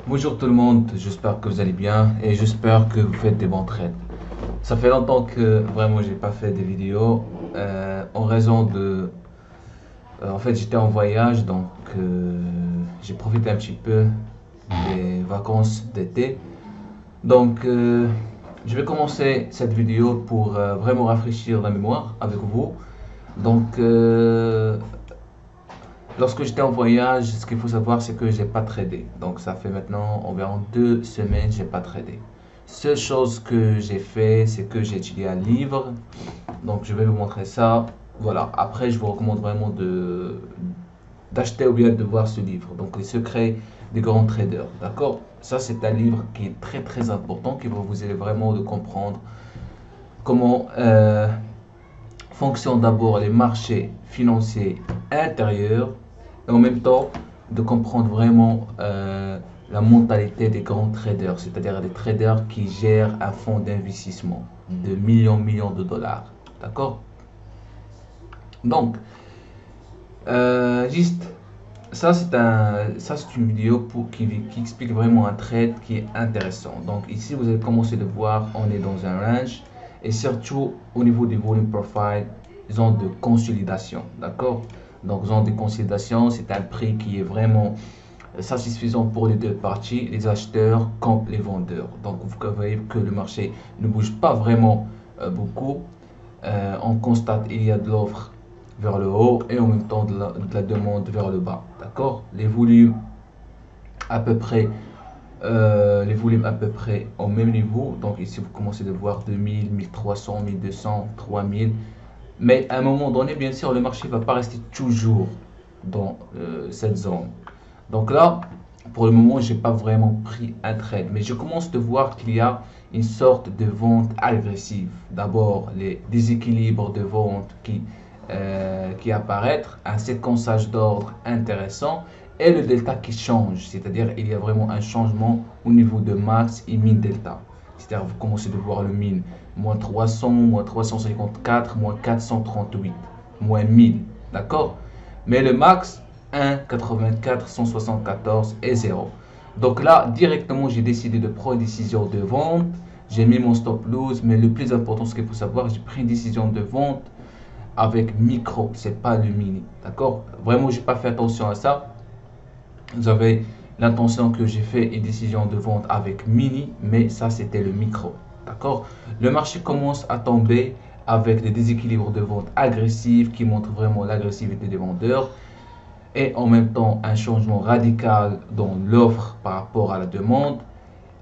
Bonjour tout le monde, j'espère que vous allez bien et j'espère que vous faites des bons trades. Ça fait longtemps que vraiment j'ai pas fait des vidéos en raison de... en fait j'étais en voyage donc j'ai profité un petit peu des vacances d'été. Donc je vais commencer cette vidéo pour vraiment rafraîchir la mémoire avec vous. Donc lorsque j'étais en voyage, ce qu'il faut savoir, c'est que j'ai pas tradé. Donc, ça fait maintenant environ 2 semaines que j'ai pas tradé. Seule chose que j'ai fait, c'est que j'ai étudié un livre. Donc, je vais vous montrer ça. Voilà. Après, je vous recommande vraiment d'acheter ou bien de voir ce livre. Donc, Les secrets des grands traders. D'accord? Ça, c'est un livre qui est très très important, qui va vous aider vraiment de comprendre comment fonctionnent d'abord les marchés financiers intérieurs et en même temps de comprendre vraiment la mentalité des grands traders, c'est-à-dire des traders qui gèrent un fonds d'investissement de millions de dollars. D'accord? Donc, juste, ça c'est une vidéo qui explique vraiment un trade qui est intéressant. Donc ici, vous allez commencer de voir, on est dans un range et surtout au niveau des volume profile, zone de consolidation. D'accord? Donc zone de consolidation, c'est un prix qui est vraiment satisfaisant pour les deux parties, les acheteurs comme les vendeurs. Donc vous voyez que le marché ne bouge pas vraiment beaucoup. On constate il y a de l'offre vers le haut et en même temps de la demande vers le bas. D'accord? Les volumes à peu près au même niveau. Donc ici vous commencez de voir 2000, 1300, 1200, 3000. Mais à un moment donné, bien sûr, le marché ne va pas rester toujours dans cette zone. Donc là, pour le moment, j'ai pas vraiment pris un trade, mais je commence de voir qu'il y a une sorte de vente agressive. D'abord, les déséquilibres de vente qui apparaissent, un séquençage d'ordre intéressant et le delta qui change, c'est-à-dire il y a vraiment un changement au niveau de max et min delta. C'est-à-dire vous commencez de voir le min moins 300, moins 354, moins 438, moins 1000, d'accord? Mais le max 1, 84, 174 et 0. Donc là, directement, j'ai décidé de prendre une décision de vente. J'ai mis mon stop loss, mais le plus important, ce qu'il faut savoir, j'ai pris une décision de vente avec micro, c'est pas le mini, d'accord? Vraiment, j'ai pas fait attention à ça. J'avais l'intention que j'ai fait une décision de vente avec mini, mais ça, c'était le micro, d'accord? Le marché commence à tomber avec des déséquilibres de vente agressifs qui montrent vraiment l'agressivité des vendeurs et en même temps un changement radical dans l'offre par rapport à la demande.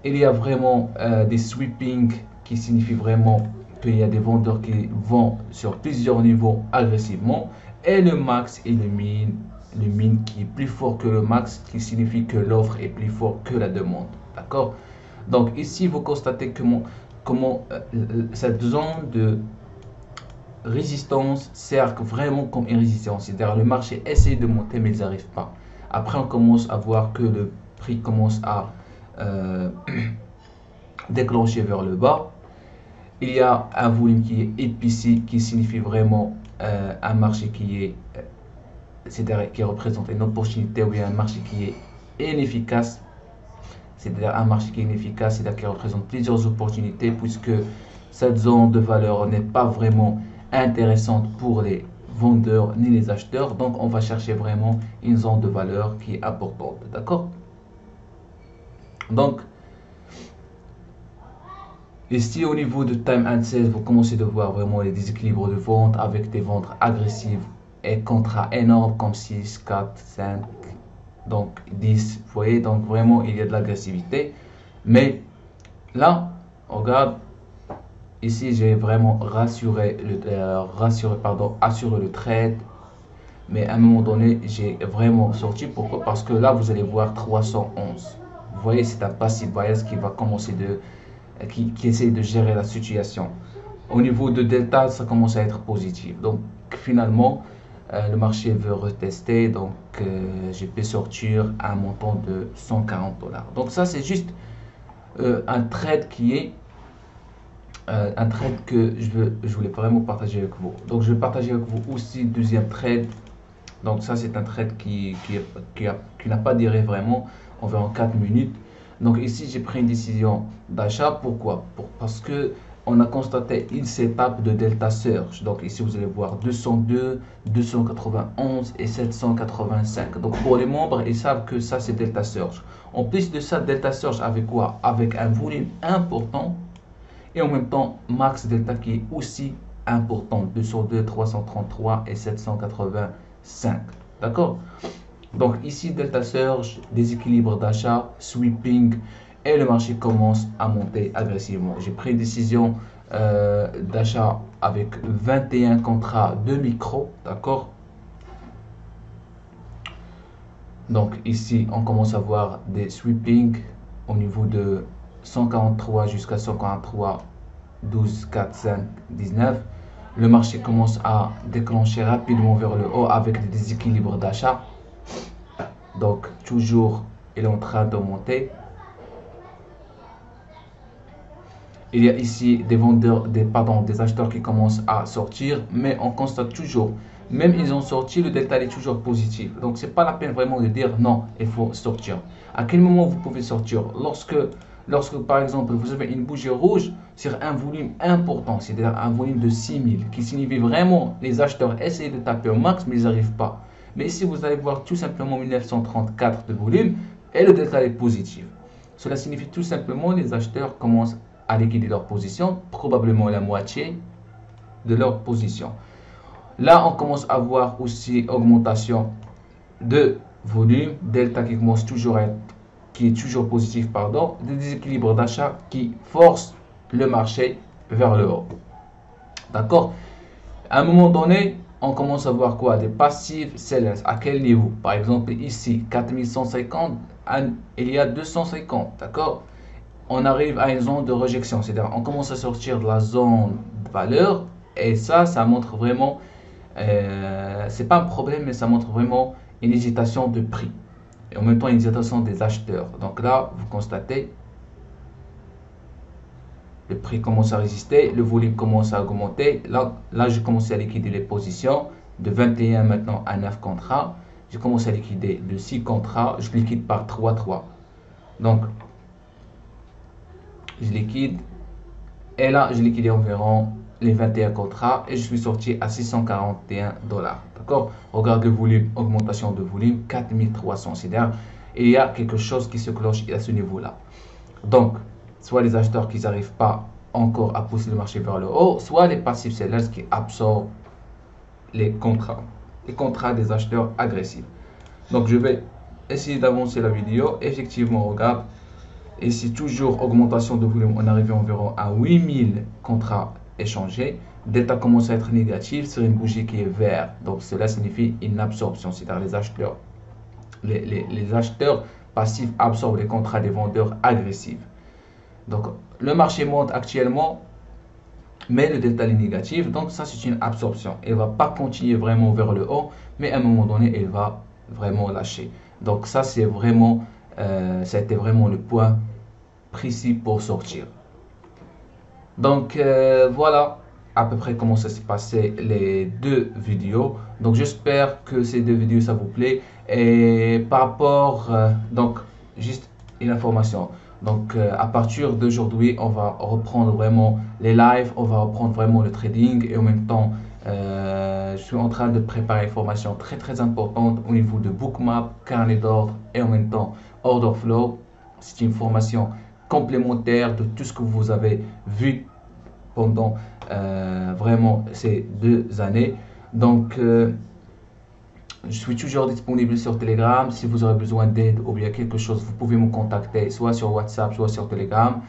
Il y a vraiment des sweeping qui signifie vraiment qu'il y a des vendeurs qui vont sur plusieurs niveaux agressivement et le max et le min qui est plus fort que le max qui signifie que l'offre est plus forte que la demande. D'accord? Donc ici vous constatez comment cette zone de résistance sert vraiment comme une résistance. C'est-à-dire le marché essaie de monter mais ils n'arrivent pas. Après on commence à voir que le prix commence à déclencher vers le bas. Il y a un volume qui est épicé qui signifie vraiment un marché qui est c'est-à-dire qui représente une opportunité ou bien un marché qui est inefficace. C'est-à-dire un marché qui est inefficace, c'est-à-dire qui représente plusieurs opportunités puisque cette zone de valeur n'est pas vraiment intéressante pour les vendeurs ni les acheteurs. Donc on va chercher vraiment une zone de valeur qui est importante. D'accord? Donc ici au niveau de time and sales, vous commencez de voir vraiment les déséquilibres de vente avec des ventes agressives et contrats énormes comme 6, 4, 5, donc 10. Vous voyez, donc vraiment il y a de l'agressivité. Mais là, on regarde, ici j'ai vraiment assuré le trade. Mais à un moment donné, j'ai vraiment sorti. Pourquoi? Parce que là, vous allez voir 311. Vous voyez, c'est un passive bias qui va commencer qui essaie de gérer la situation. Au niveau de delta, ça commence à être positif. Donc finalement, le marché veut retester. Donc je peux sortir à un montant de 140 dollars. Donc ça, c'est juste un trade qui est un trade que je voulais vraiment partager avec vous. Donc je vais partager avec vous aussi le deuxième trade. Donc ça, c'est un trade qui n'a pas duré vraiment environ 4 minutes. Donc ici, j'ai pris une décision d'achat. Pourquoi? Parce que on a constaté une setup de Delta Surge. Donc ici, vous allez voir 202, 291 et 785. Donc pour les membres, ils savent que ça, c'est Delta Surge. En plus de ça, Delta Surge avec quoi? Avec un volume important et en même temps, Max Delta qui est aussi important. 202, 333 et 785. D'accord? Donc ici, Delta Surge, déséquilibre d'achat, sweeping, et le marché commence à monter agressivement. J'ai pris une décision d'achat avec 21 contrats de micro, d'accord? Donc ici, on commence à voir des sweeping au niveau de 143 jusqu'à 143, 12, 4, 5, 19. Le marché commence à déclencher rapidement vers le haut avec des déséquilibres d'achat. Donc toujours, il est en train de monter. Il y a ici des vendeurs, des acheteurs qui commencent à sortir, mais on constate toujours, même ils ont sorti, le delta est toujours positif. Donc c'est pas la peine vraiment de dire non, il faut sortir. À quel moment vous pouvez sortir? Lorsque par exemple vous avez une bougie rouge sur un volume important, c'est-à-dire un volume de 6000, qui signifie vraiment les acheteurs essayent de taper au max, mais ils n'arrivent pas. Mais ici vous allez voir tout simplement 1934 de volume et le delta est positif. Cela signifie tout simplement les acheteurs commencent à liquider leur position, probablement la moitié de leur position. Là, on commence à voir aussi augmentation de volume, delta qui commence toujours à être, qui est toujours positif, pardon, des déséquilibres d'achat qui forcent le marché vers le haut. D'accord? À un moment donné, on commence à voir quoi? Des passives sellers. À quel niveau? Par exemple, ici, 4150, il y a 250, d'accord? On arrive à une zone de rejection, c'est-à-dire on commence à sortir de la zone de valeur et ça montre vraiment, c'est pas un problème, mais ça montre vraiment une hésitation de prix et en même temps une hésitation des acheteurs. Donc là, vous constatez, le prix commence à résister, le volume commence à augmenter. Là j'ai commencé à liquider les positions de 21 maintenant à 9 contrats. J'ai commencé à liquider de 6 contrats, je liquide par 3. Donc je liquide et là je liquide environ les 21 contrats et je suis sorti à 641 $. D'accord? Regarde le volume, augmentation de volume 4300, c'est-à-dire il y a quelque chose qui se cloche à ce niveau là. Donc soit les acheteurs qui n'arrivent pas encore à pousser le marché vers le haut, soit les passive sellers qui absorbent les contrats des acheteurs agressifs. Donc je vais essayer d'avancer la vidéo. Effectivement, regarde. Et c'est toujours augmentation de volume, on arrive environ à 8000 contrats échangés. Delta commence à être négatif sur une bougie qui est verte. Donc cela signifie une absorption, c'est-à-dire les acheteurs passifs absorbent les contrats des vendeurs agressifs. Donc le marché monte actuellement, mais le delta est négatif. Donc ça c'est une absorption. Elle ne va pas continuer vraiment vers le haut, mais à un moment donné, elle va vraiment lâcher. Donc ça c'est vraiment, ça a été vraiment le point précis pour sortir. Donc voilà à peu près comment ça s'est passé les deux vidéos. Donc j'espère que ces deux vidéos ça vous plaît. Et par rapport donc juste une information, donc à partir d'aujourd'hui on va reprendre vraiment les lives, on va reprendre vraiment le trading et en même temps je suis en train de préparer une formation très importante au niveau de bookmap, carnet d'ordre et en même temps order flow. C'est une formation complémentaire de tout ce que vous avez vu pendant vraiment ces 2 années. Donc je suis toujours disponible sur Telegram. Si vous aurez besoin d'aide ou bien quelque chose, vous pouvez me contacter soit sur WhatsApp, soit sur Telegram.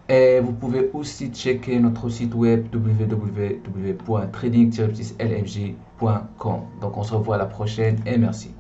Et vous pouvez aussi checker notre site web www.trading-lmj.com. Donc on se revoit à la prochaine et merci.